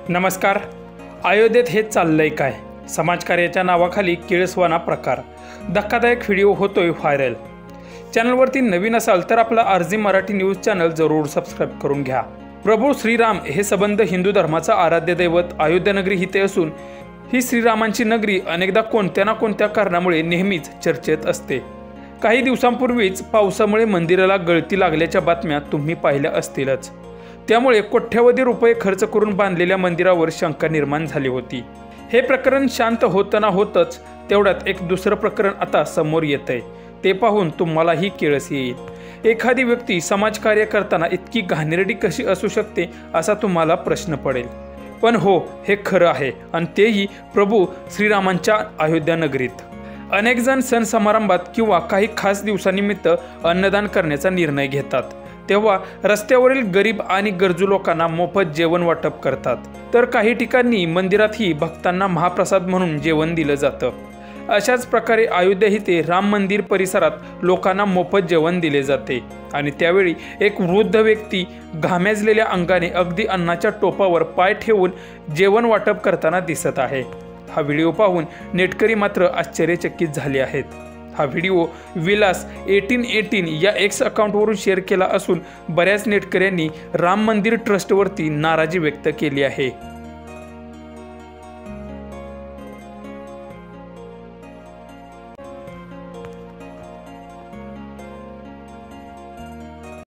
नमस्कार. अयोध्येत हे चाललंय काय? समाजकार्याच्या नावाखाली किळसवाना प्रकार. धक्कादायक व्हिडिओ होतोय व्हायरल. चॅनलवरती नवीन असाल तर आपला आरजी मराठी न्यूज चॅनल जरूर सबस्क्राईब करून घ्या. प्रभू श्रीराम हे संबंध हिंदू धर्माचा आराध्य दैवत अयोध्या नगरी हिते असून ही श्रीरामांची नगरी अनेकदा कोणत्या ना कोणत्या कारणामुळे नेहमीच चर्चेत असते. काही दिवसांपूर्वीच पावसामुळे मंदिराला गळती लागल्याच्या बातम्या तुम्ही पाहिल्या असतीलच. त्यामुळे कोट्यवधी रुपये खर्च करून बांधलेल्या मंदिरावर शंका निर्माण झाली होती. हे प्रकरण शांत होताना होतच तेवढ्यात एक दुसरं प्रकरण आता समोर येतंय. ते पाहून तुम्हालाही किळस येईल. एखादी व्यक्ती समाजकार्य करताना इतकी घाणेरडी कशी असू शकते असा तुम्हाला प्रश्न पडेल. पण हो, हे खरं आहे, आणि तेही प्रभू श्रीरामांच्या अयोध्या नगरीत. अनेक जण सण समारंभात किंवा काही खास दिवसानिमित्त अन्नदान करण्याचा निर्णय घेतात. तेव्हा रस्त्यावरील गरीब आणि गरजू लोकांना मोफत जेवण वाटप करतात. तर काही ठिकाणी मंदिरातही भक्तांना महाप्रसाद म्हणून जेवण दिलं जातं. अशाच प्रकारे अयोध्या इथे राम मंदिर परिसरात लोकांना मोफत जेवण दिले जाते. आणि त्यावेळी एक वृद्ध व्यक्ती घामेजलेल्या अंगाने अगदी अन्नाच्या टोपावर पाय ठेवून जेवण वाटप करताना दिसत आहे. हा व्हिडिओ पाहून नेटकरी मात्र आश्चर्यचकित झाले आहेत. हा व्हिडिओ विलास 1818 या एक्स अकाउंटवरून शेअर केला असून बऱ्याच नेटकऱ्यांनी राम मंदिर ट्रस्टवरती नाराजी व्यक्त केली आहे.